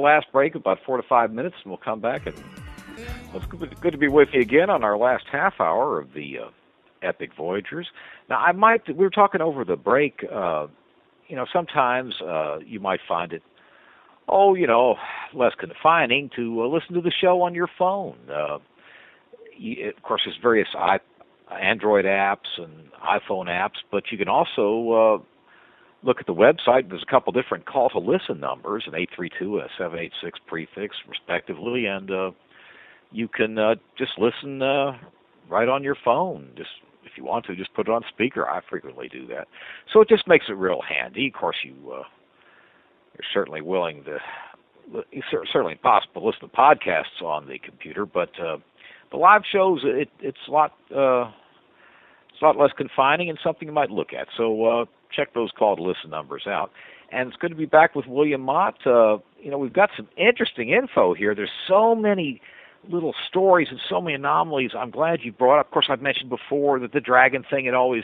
last break, about 4 to 5 minutes, and we'll come back. And it's good to be with you again on our last half hour of the Epic Voyagers. Now, we were talking over the break, sometimes you might find it, less confining to listen to the show on your phone. Of course, there's various Android apps and iPhone apps, but you can also look at the website. There's a couple different call-to-listen numbers, an 832 and a 786 prefix, respectively, and you can just listen right on your phone. Just if you want to, just put it on speaker. I frequently do that. So it just makes it real handy. Of course, you're certainly willing to, it's certainly possible to listen to podcasts on the computer, but the live shows, it's a lot less confining and something you might look at. So check those call to listen numbers out. And it's good to be back with William Mott. We've got some interesting info here. There's so many little stories and so many anomalies. I'm glad you brought up. Of course, I've mentioned before that the dragon thing had always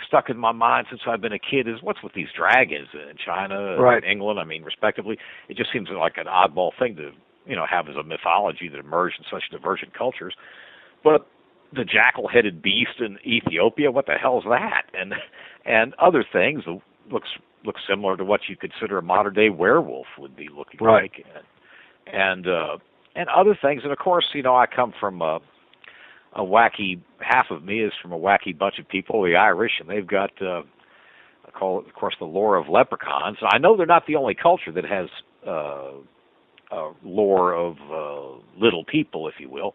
stuck in my mind since I've been a kid. Is what's with these dragons in China and England? I mean, respectively, it just seems like an oddball thing to have as a mythology that emerged in such divergent cultures. But the jackal-headed beast in Ethiopia, what the hell is that? And other things looks similar to what you consider a modern-day werewolf would be looking like. And other things. And, of course, I come from a wacky, half of me is from a wacky bunch of people, the Irish, and they've got, I call it, of course, the lore of leprechauns. I know they're not the only culture that has lore of little people, if you will.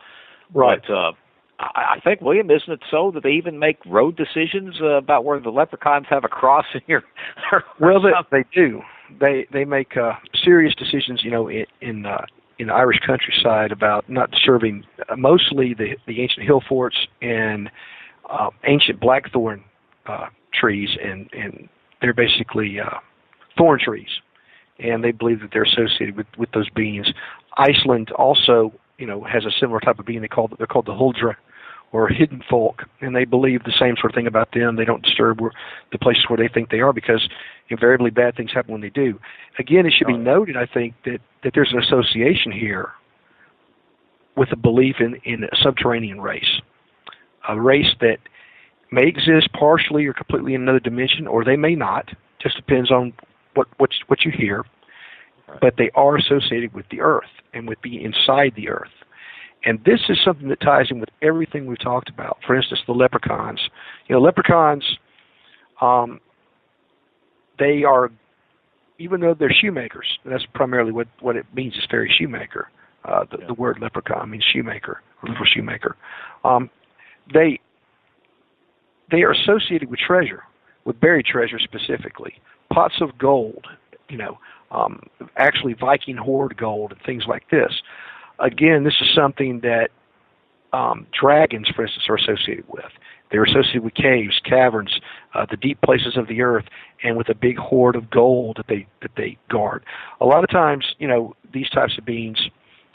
Right. But I think, William, isn't it so that they even make road decisions about where the leprechauns have a crossing? Well, they do. They make serious decisions, in the Irish countryside about not disturbing mostly the ancient hill forts and ancient blackthorn trees, and they're basically thorn trees, and they believe that they're associated with those beings. Iceland also, has a similar type of being. They're called the Huldra, or hidden folk, and they believe the same sort of thing about them. They don't disturb the places where they think they are, because invariably bad things happen when they do. Again, it should be noted, I think, that there's an association here with a belief in a subterranean race, a race that may exist partially or completely in another dimension, or they may not. Just depends on what you hear. But they are associated with the Earth and with being inside the Earth. And this is something that ties in with everything we've talked about. For instance, the leprechauns. Leprechauns, they are, even though they're shoemakers, and that's primarily what it means is fairy shoemaker. The word leprechaun means shoemaker, or little shoemaker. They are associated with treasure, with buried treasure specifically. Pots of gold, actually Viking hoard gold and things like this. Again, this is something that dragons, for instance, are associated with. They're associated with caves, caverns, the deep places of the earth, and with a big hoard of gold that they guard. A lot of times, these types of beings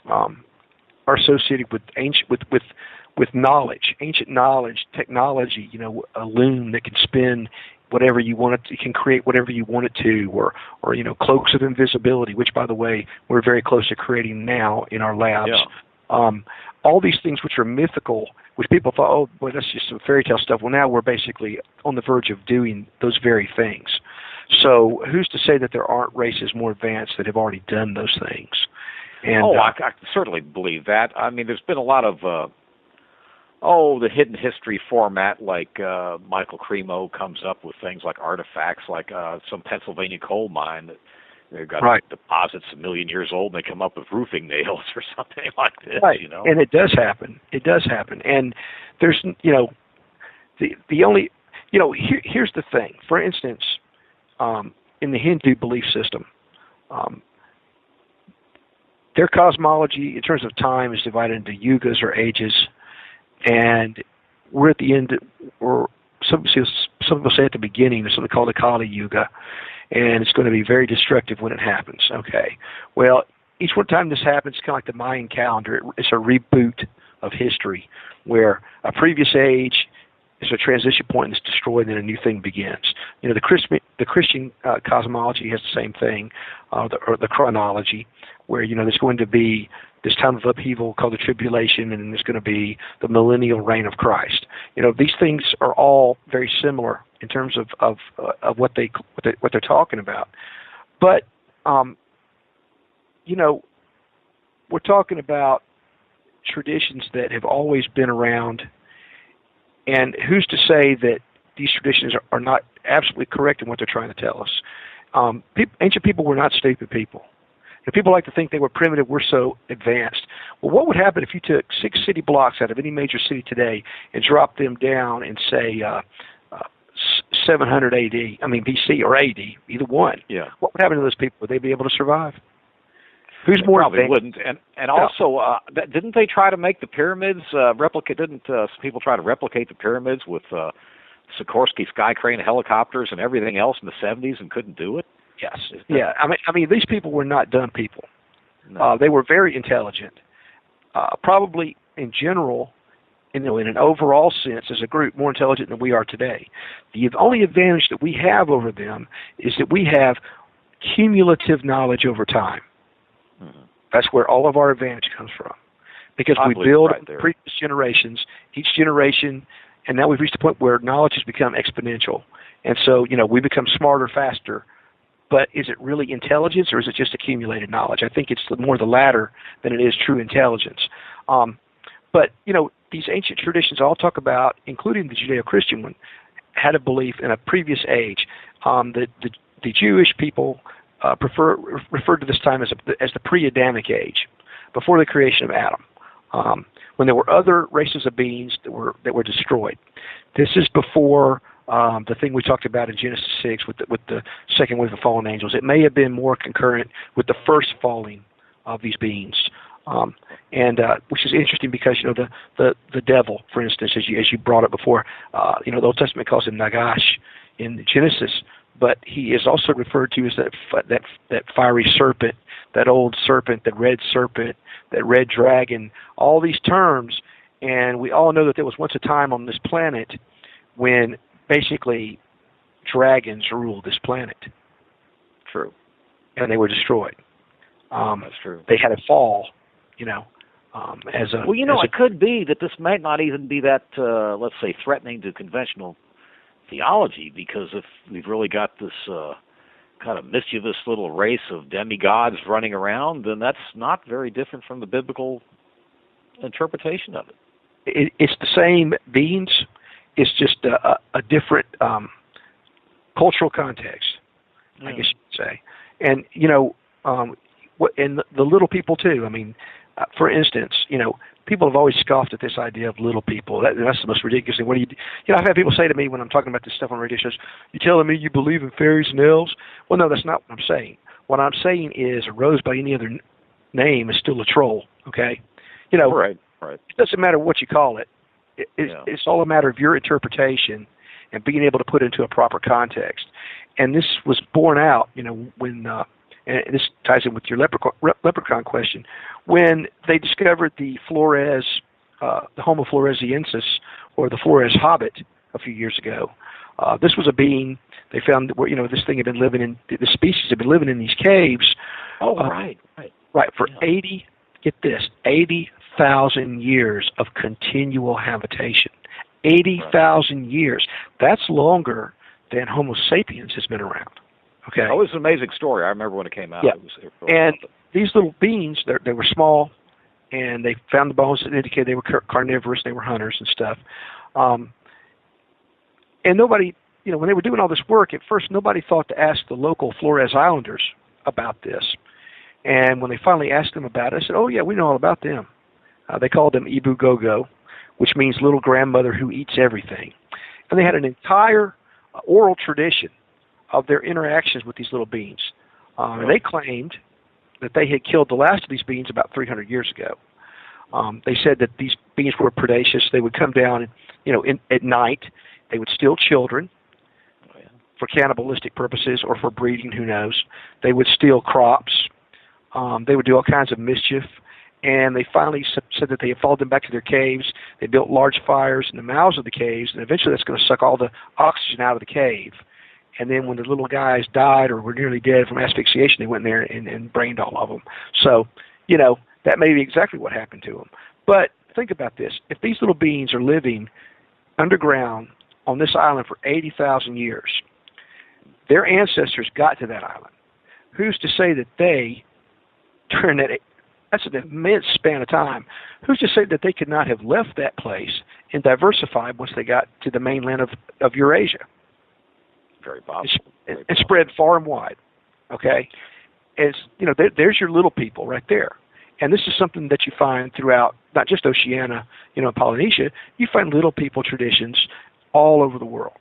are associated with knowledge, ancient knowledge, technology. A loom that can spin whatever you want it to, can create whatever you want it to, or cloaks of invisibility, which, by the way, we're very close to creating now in our labs. Yeah. All these things which are mythical, which people thought, oh, boy, that's just some fairy tale stuff. Well, now we're basically on the verge of doing those very things. So who's to say that there aren't races more advanced that have already done those things? And, I certainly believe that. I mean, there's been a lot of the hidden history format, like Michael Cremo comes up with things like artifacts, like some Pennsylvania coal mine that they've got deposits a million years old, and they come up with roofing nails or something like this. Right, and it does happen. It does happen, and there's the only here's the thing. For instance, in the Hindu belief system, their cosmology in terms of time is divided into yugas or ages. And we're at the end, or some people say at the beginning, there's something called the Kali Yuga, and it's going to be very destructive when it happens. Okay. Well, each one time this happens, it's kind of like the Mayan calendar. It's a reboot of history, where a previous age It's a transition point and it's destroyed, and a new thing begins. You know, the Christian cosmology has the same thing, or the chronology, where, you know, there's going to be this time of upheaval called the tribulation, and then there's going to be the millennial reign of Christ. You know, these things are all very similar in terms of what they're talking about. But you know, we're talking about traditions that have always been around, and who's to say that these traditions are not absolutely correct in what they're trying to tell us? Ancient people were not stupid people. And people like to think they were primitive, we're so advanced. Well, what would happen if you took 6 city blocks out of any major city today and dropped them down in, say, 700 AD, BC or AD, either one? Yeah. What would happen to those people? Would they be able to survive? Who's more probably advanced? wouldn't. And also, didn't they try to make the pyramids replicate? Didn't some people try to replicate the pyramids with Sikorsky sky crane helicopters and everything else in the 70s and couldn't do it? Yes. Yeah. I mean, these people were not dumb people. No. They were very intelligent. Probably in general, in an overall sense, as a group, more intelligent than we are today. The only advantage that we have over them is that we have cumulative knowledge over time. Mm-hmm. That's where all of our advantage comes from. Because we build previous generations, each generation, and now we've reached a point where knowledge has become exponential. And so, you know, we become smarter, faster. But is it really intelligence, or is it just accumulated knowledge? I think it's more the latter than it is true intelligence. But, you know, these ancient traditions all talk about, including the Judeo-Christian one, had a belief in a previous age. The Jewish people referred to this time as the pre-Adamic age, before the creation of Adam, when there were other races of beings that were destroyed. This is before the thing we talked about in Genesis 6 with the second wave of fallen angels. It may have been more concurrent with the first falling of these beings, and which is interesting because, you know, the devil, for instance, as you brought up before, you know, the Old Testament calls him Nagash in Genesis, but he is also referred to as that fiery serpent, that old serpent, that red dragon, all these terms, and we all know that there was once a time on this planet when basically dragons ruled this planet. True. And they were destroyed. That's true. They had a fall, you know, as a... Well, you know, it could be that this might not even be that, let's say, threatening to conventional theology, because if we've really got this kind of mischievous little race of demigods running around, then that's not very different from the biblical interpretation of it. It's the same beings. It's just a different cultural context, I guess you could say. And, you know, and the little people, too. I mean, for instance, you know, people have always scoffed at this idea of little people. That's the most ridiculous thing. You know, I've had people say to me when I'm talking about this stuff on radio shows, "You telling me you believe in fairies and elves?" Well, no, that's not what I'm saying. What I'm saying is a rose by any other name is still a troll, okay? You know, right. It doesn't matter what you call it. It's all a matter of your interpretation and being able to put it into a proper context. And this was borne out, you know, when, and this ties in with your leprechaun question, when they discovered the Flores, the Homo floresiensis, or the Flores hobbit a few years ago. This was a being they found where, you know, this thing had been living in, the species had been living in these caves. Oh, right. For 80,000 years of continual habitation. 80,000 years. That's longer than Homo sapiens has been around. Okay. It was an amazing story. I remember when it came out. Yeah. And these little beings, they were small, and they found the bones that indicated they were carnivorous, they were hunters and stuff. And nobody, you know, when they were doing all this work, at first nobody thought to ask the local Flores Islanders about this. And when they finally asked them about it, I said, "Oh, yeah, we know all about them." They called them Ibu Gogo, which means little grandmother who eats everything. And they had an entire oral tradition of their interactions with these little beings. And they claimed that they had killed the last of these beings about 300 years ago. They said that these beings were predaceous. They would come down, you know, at night. They would steal children for cannibalistic purposes or for breeding, who knows. They would steal crops. They would do all kinds of mischief. and they finally said that they had followed them back to their caves. They built large fires in the mouths of the caves, and eventually that's going to suck all the oxygen out of the cave. And then when the little guys died or were nearly dead from asphyxiation, they went in there and brained all of them. So, you know, that may be exactly what happened to them. But think about this. If these little beings are living underground on this island for 80,000 years, their ancestors got to that island. Who's to say that they, during that's an immense span of time, who's to say that they could not have left that place and diversified once they got to the mainland of Eurasia? Very possible. And spread far and wide. Okay? As you know, there's your little people right there. And this is something that you find throughout, not just Oceania, you know, Polynesia. You find little people traditions all over the world.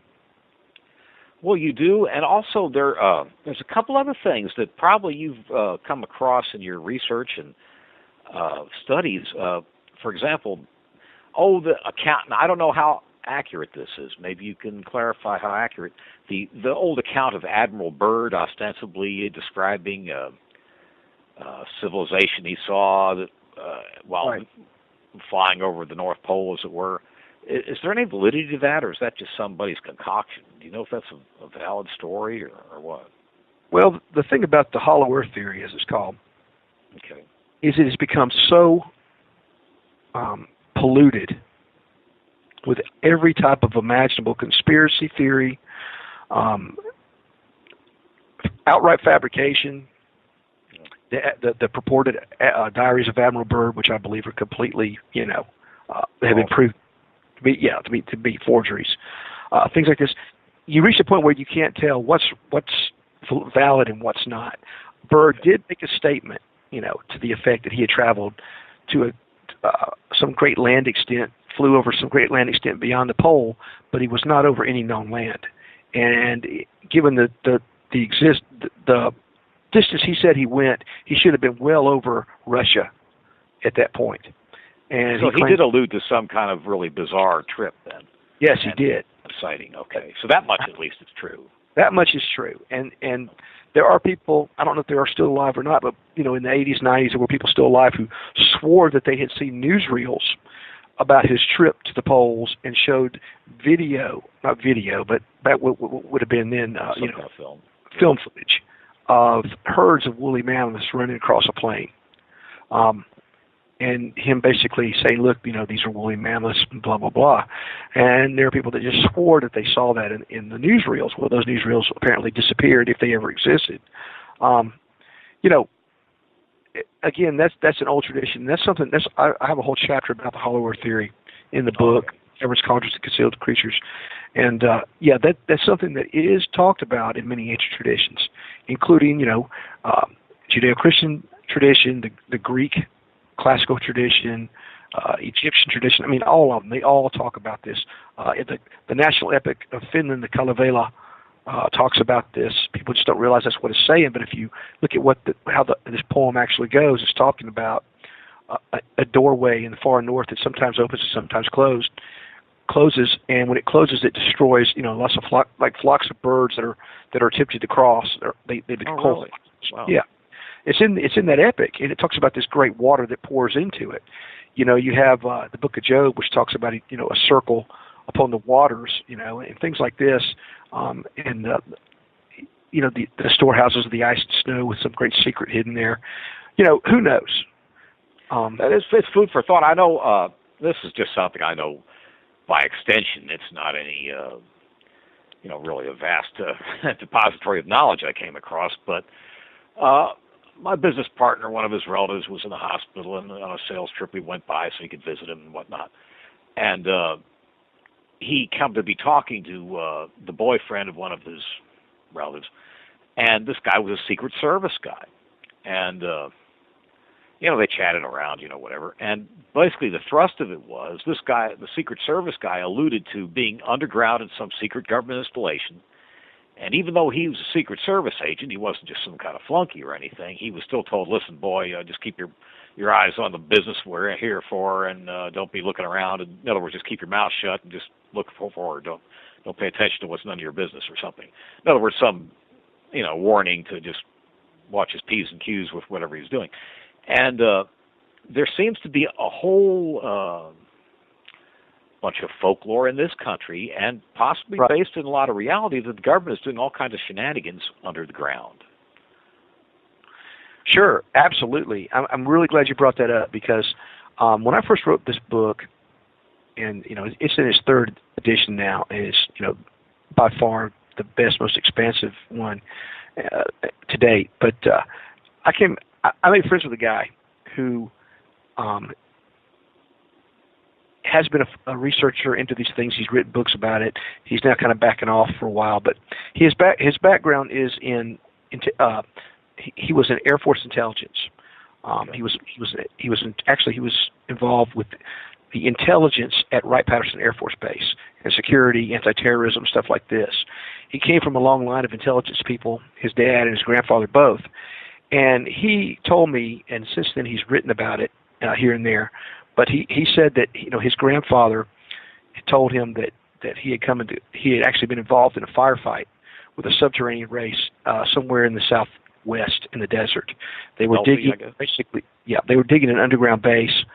Well, you do, and also there's a couple other things that probably you've come across in your research and studies. For example, the account. I don't know how accurate this is. Maybe you can clarify how accurate the old account of Admiral Byrd, ostensibly describing civilization he saw that while flying over the North Pole, as it were. Is there any validity to that, or is that just somebody's concoction? Do you know if that's a valid story or what? Well, the thing about the hollow earth theory, as it's called, is it has become so polluted with every type of imaginable conspiracy theory, outright fabrication, the purported diaries of Admiral Byrd, which I believe are completely, you know, have been proved to be forgeries. Things like this. You reach a point where you can't tell what's valid and what's not. Byrd did make a statement, you know, to the effect that he had traveled to some great land extent, flew over some great land extent beyond the pole, but he was not over any known land. And given the distance he said he went, he should have been well over Russia at that point. And so he did allude to some kind of really bizarre trip then. Yes, he did. Sighting, okay. So that much at least is true. That much is true. And there are people, I don't know if they are still alive or not, but, you know, in the 80s, 90s, there were people still alive who swore that they had seen newsreels about his trip to the poles and showed not video, but that would have been then, you know, film footage of herds of woolly mammoths running across a plain. And him basically saying, look, you know, these are woolly mammoths, blah, blah, blah. And there are people that just swore that they saw that in the newsreels. Well, those newsreels apparently disappeared if they ever existed. You know, again, that's an old tradition. That's something, I have a whole chapter about the hollow earth theory in the book, Caverns, Cauldrons, and Concealed Creatures. And, that's something that is talked about in many ancient traditions, including, you know, Judeo-Christian tradition, the Greek classical tradition, Egyptian tradition. I mean, all of them. They all talk about this. The national epic of Finland, the Kalevala, talks about this. People just don't realize that's what it's saying. But if you look at how this poem actually goes, it's talking about a doorway in the far north that sometimes opens and sometimes closes. And when it closes, it destroys, you know, lots of flocks of birds that are attempting to cross. They become really? Wow. Yeah. It's in that epic, and it talks about this great water that pours into it. You know, you have the Book of Job, which talks about, you know, a circle upon the waters, you know, and things like this. And you know, the storehouses of the ice and snow with some great secret hidden there. You know, who knows? It's food for thought. I know this is just something I know by extension. It's not any, you know, really a vast depository of knowledge I came across, but. My business partner, one of his relatives, was in the hospital, and on a sales trip we went by so he could visit him and whatnot. And he come to be talking to the boyfriend of one of his relatives, and this guy was a Secret Service guy. And, you know, they chatted around, you know, whatever. And basically the thrust of it was this guy, the Secret Service guy, alluded to being underground in some secret government installation. And even though he was a Secret Service agent, he wasn't just some kind of flunky or anything. He was still told, listen, boy, just keep your eyes on the business we're here for, and don't be looking around. And, in other words, just keep your mouth shut and just look forward. Don't pay attention to what's none of your business or something. In other words, some, you know, warning to just watch his P's and Q's with whatever he's doing. And there seems to be a whole bunch of folklore in this country, and possibly based in a lot of reality, that the government is doing all kinds of shenanigans under the ground. Sure, absolutely. I'm really glad you brought that up, because when I first wrote this book, and it's in its third edition now, and it's by far the best, most expansive one to date. But I made friends with a guy who has been a researcher into these things. He's written books about it. He's now kind of backing off for a while, but his background is he was in Air Force intelligence. He was involved with the intelligence at Wright-Patterson Air Force Base and security, anti-terrorism, stuff like this. He came from a long line of intelligence people, his dad and his grandfather both. And he told me, and since then he's written about it here and there, but he said that his grandfather told him that he had actually been involved in a firefight with a subterranean race somewhere in the southwest in the desert. They were digging they were digging an underground base,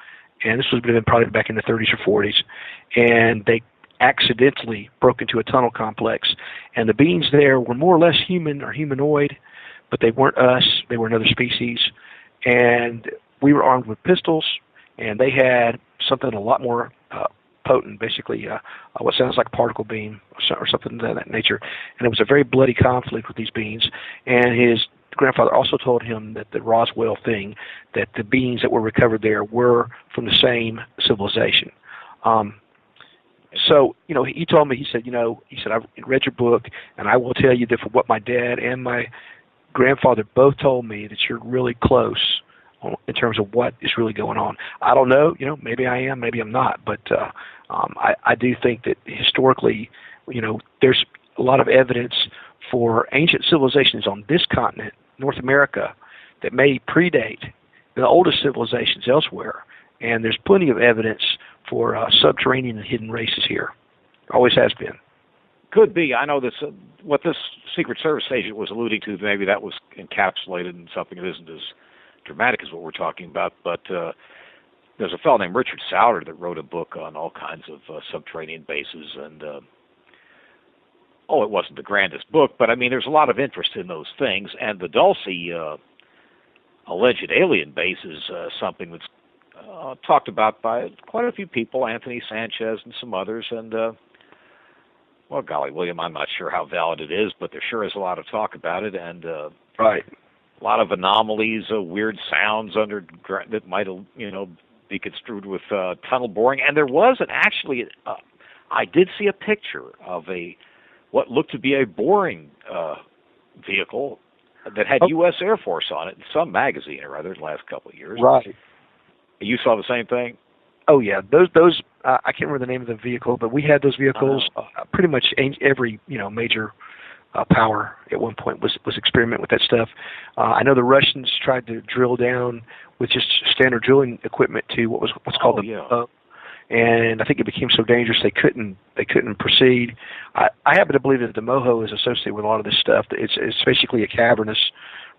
and this was probably back in the 30s or 40s, and they accidentally broke into a tunnel complex, and the beings there were more or less human or humanoid, but they weren't us. They were another species, and we were armed with pistols, and they had something a lot more potent, basically what sounds like a particle beam or something of that nature. And it was a very bloody conflict with these beings. And his grandfather also told him that the Roswell thing, that the beings that were recovered there were from the same civilization. So, he told me, he said, I've read your book, and I will tell you that for what my dad and my grandfather both told me, that you're really close in terms of what is really going on. I don't know, maybe I am, maybe I'm not, but I do think that historically, there's a lot of evidence for ancient civilizations on this continent, North America, that may predate the oldest civilizations elsewhere. And there's plenty of evidence for subterranean and hidden races here. Always has been. Could be. I know this. What this Secret Service agent was alluding to, maybe that was encapsulated in something that isn't as dramatic as what we're talking about. But there's a fellow named Richard Souter that wrote a book on all kinds of subterranean bases. And, it wasn't the grandest book, but I mean, there's a lot of interest in those things. And the Dulce alleged alien base is something that's talked about by quite a few people, Anthony Sanchez and some others. And, well, golly, William, I'm not sure how valid it is, but there sure is a lot of talk about it. And right. A lot of anomalies, weird sounds underground that might, be construed with tunnel boring. And there was I did see a picture of what looked to be a boring vehicle that had U.S. Air Force on it in some magazine or other in the last couple of years. Right. You saw the same thing? Oh yeah, those I can't remember the name of the vehicle, but we had those vehicles. Pretty much every major power at one point was experimenting with that stuff. I know the Russians tried to drill down with just standard drilling equipment to what's called the and I think it became so dangerous they couldn't proceed. I happen to believe that the Moho is associated with a lot of this stuff. It's basically a cavernous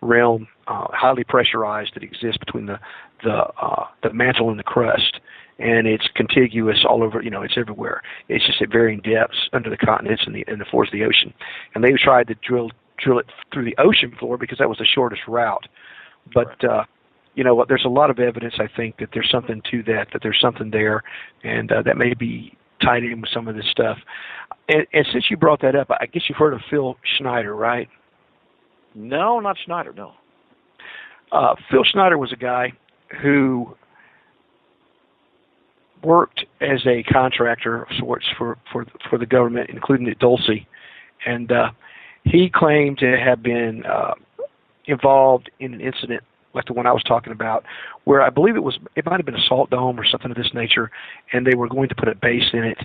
realm, highly pressurized, that exists between the mantle and the crust, and it's contiguous all over. It's everywhere. It's just at varying depths under the continents and the floors of the ocean. And they tried to drill it through the ocean floor because that was the shortest route. But there's a lot of evidence, I think, that there's something to that there's something there, and that may be tied in with some of this stuff. And since you brought that up, I guess you've heard of Phil Schneider, right? No, not Schneider, no. Phil Schneider was a guy who worked as a contractor of sorts for the government, including at Dulce, and he claimed to have been involved in an incident like the one I was talking about, where I believe it might have been a salt dome or something of this nature, and they were going to put a base in it,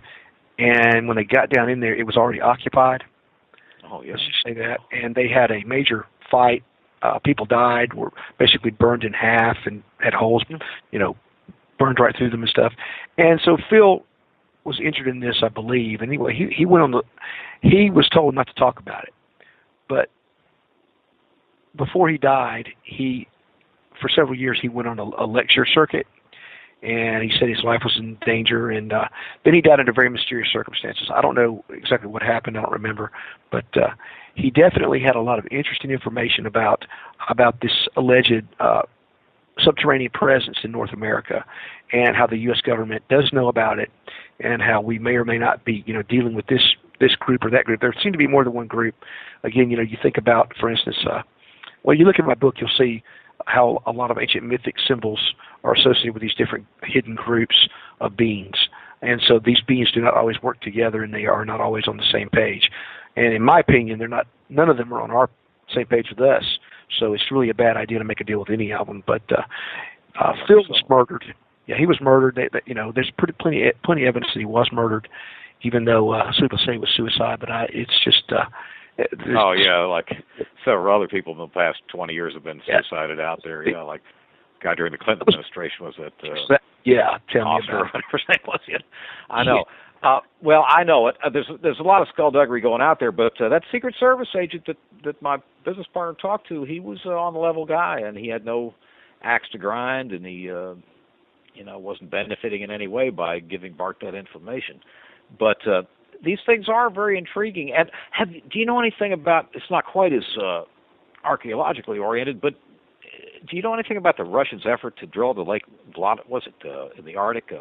and when they got down in there, it was already occupied. Oh, yes. Let's just say that. And they had a major fight. People died, were basically burned in half, and had holes, burned right through them and stuff. And so Phil was injured in this, I believe. And anyway, he went on he was told not to talk about it. But before he died, he for several years he went on a lecture circuit, and he said his life was in danger, and then he died under very mysterious circumstances. I don't know exactly what happened. I don't remember, but he definitely had a lot of interesting information about this alleged subterranean presence in North America, and how the U.S. government does know about it, and how we may or may not be, dealing with this group or that group. There seem to be more than one group. Again, you think about, for instance, well, you look at my book, you'll see how a lot of ancient mythic symbols are associated with these different hidden groups of beings. And so these beings do not always work together, and they are not always on the same page. And in my opinion, none of them are on our same page with us. So it's really a bad idea to make a deal with any of them. But Phil was murdered. Yeah, he was murdered. There's plenty of evidence that he was murdered, even though some people say it was suicide. But it's just. Like several other people in the past 20 years have been suicided out there. Yeah, like the guy during the Clinton administration was at. Tell me about it. I know. Well, I know it. There's a lot of skullduggery going out there, but that Secret Service agent that my business partner talked to, he was on the level guy, and he had no axe to grind, and he wasn't benefiting in any way by giving Bart that information. But these things are very intriguing. And do you know anything about? It's not quite as archaeologically oriented, but do you know anything about the Russians' effort to drill the Lake? Was it in the Arctic?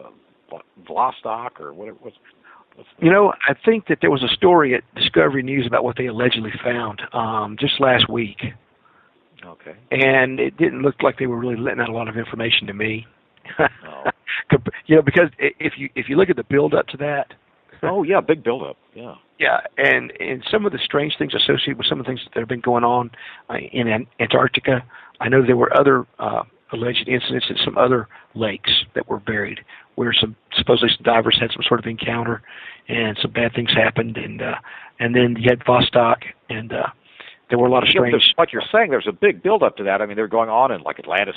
Vostok or whatever. I think that there was a story at Discovery News about what they allegedly found just last week. Okay. And it didn't look like they were really letting out a lot of information to me. Oh. Because if you look at the build up to that. Oh yeah, big build up. Yeah. Yeah, and some of the strange things associated with some of the things that have been going on in Antarctica. I know there were other alleged incidents in some other lakes that were buried, where supposedly some divers had some sort of encounter, and some bad things happened, and then you had Vostok, and there were a lot of strange. What you're saying, there's a big build-up to that. I mean, they're going on in like Atlantis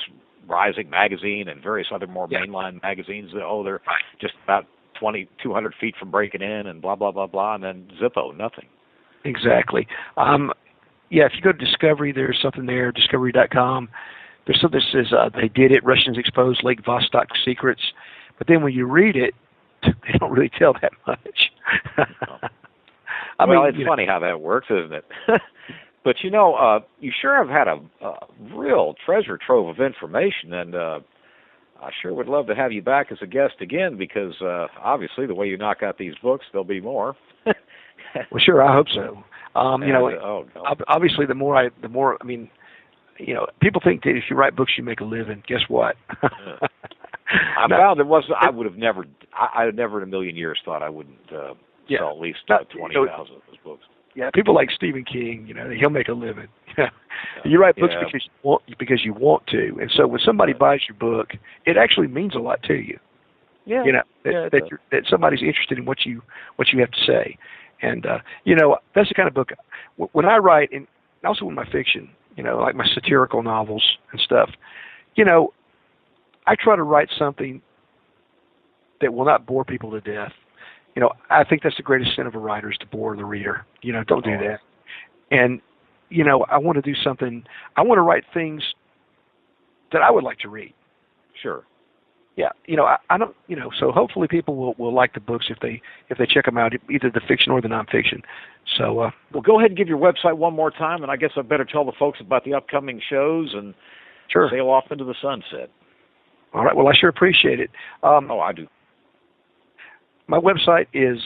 Rising magazine and various other more mainline magazines. They're just about 200 feet from breaking in, and blah blah blah blah, and then Zippo, nothing. Exactly. If you go to Discovery, there's something there. Discovery.com. There's something that says they did it. Russians exposed Lake Vostok secrets. But then when you read it, they don't really tell that much. It's funny how that works, isn't it? But you sure have had a real treasure trove of information, and I sure would love to have you back as a guest again, because obviously the way you knock out these books, there'll be more. Well, sure, I hope so. Obviously, the more people think that if you write books, you make a living. Guess what? I found it wasn't. I would have never. I never in a million years thought I wouldn't sell at least 20,000 of his books. Yeah, people like Stephen King. He'll make a living. You write books because you want to, and so when somebody buys your book, it actually means a lot to you. Yeah. That somebody's interested in what you have to say, and that's the kind of book. When I write, and also in my fiction, like my satirical novels and stuff, I try to write something that will not bore people to death. I think that's the greatest sin of a writer, is to bore the reader. Don't do that. And, I want to do something, I want to write things that I would like to read. Sure. Yeah. I don't, so hopefully people will like the books if they check them out, either the fiction or the nonfiction. So, well, go ahead and give your website one more time, and I guess I better tell the folks about the upcoming shows and sail off into the sunset. All right. Well, I sure appreciate it. I do. My website is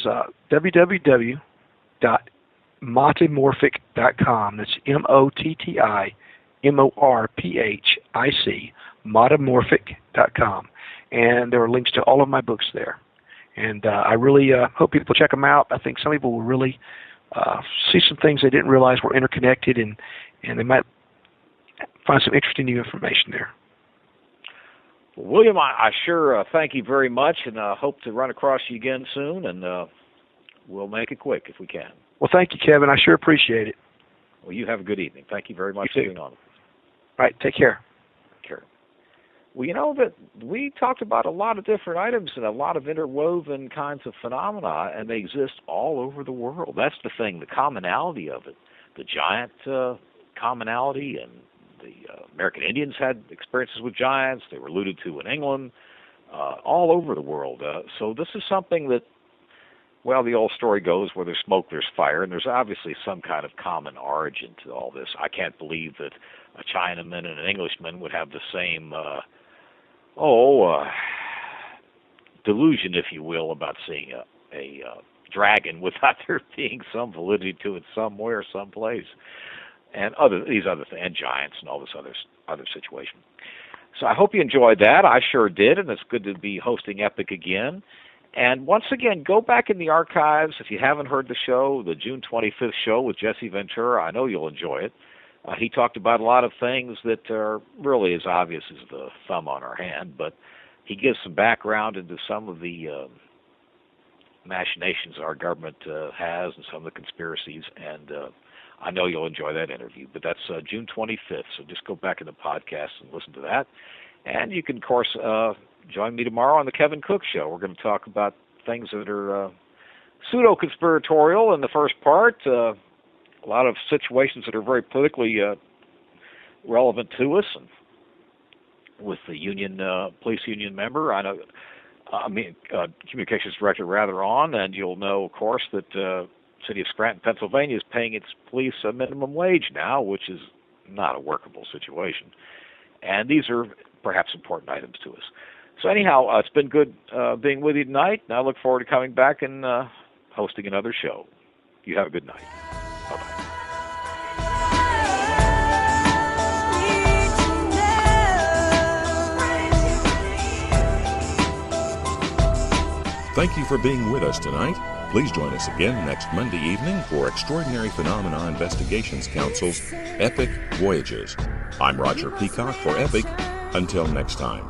www.mottimorphic.com. That's MOTTIMORPHIC, mottimorphic.com. And there are links to all of my books there. And I really hope people check them out. I think some people will really see some things they didn't realize were interconnected, and they might find some interesting new information there. William, I sure thank you very much, and hope to run across you again soon, and we'll make it quick if we can. Well, thank you, Kevin. I sure appreciate it. Well, you have a good evening. Thank you very much for being on. All right, take care. Sure. Well, that we talked about a lot of different items and a lot of interwoven kinds of phenomena, and they exist all over the world. That's the thing, the commonality of it, the giant commonality and American Indians had experiences with giants. They were alluded to in England, all over the world. So this is something that, well, the old story goes, where there's smoke, there's fire, and there's obviously some kind of common origin to all this. I can't believe that a Chinaman and an Englishman would have the same, delusion, if you will, about seeing a dragon without there being some validity to it somewhere, someplace, and these other things, and giants and all this other situation. So I hope you enjoyed that. I sure did, and it's good to be hosting Epic again. And once again, go back in the archives if you haven't heard the show, the June 25th show with Jesse Ventura. I know you'll enjoy it. He talked about a lot of things that are really as obvious as the thumb on our hand, but he gives some background into some of the machinations our government has and some of the conspiracies, and I know you'll enjoy that interview. But that's June 25th, so just go back in the podcast and listen to that. And you can, of course, join me tomorrow on the Kevin Cook Show. We're going to talk about things that are pseudo-conspiratorial in the first part, a lot of situations that are very politically relevant to us, and with the union, police union member, communications director rather on, and you'll know, of course, that city of Scranton, Pennsylvania is paying its police a minimum wage now, which is not a workable situation. And these are perhaps important items to us. So anyhow, it's been good being with you tonight, and I look forward to coming back and hosting another show. You have a good night. Bye-bye. Thank you for being with us tonight. Please join us again next Monday evening for Extraordinary Phenomena Investigations Council's Epic Voyages. I'm Roger Peacock for Epic. Until next time.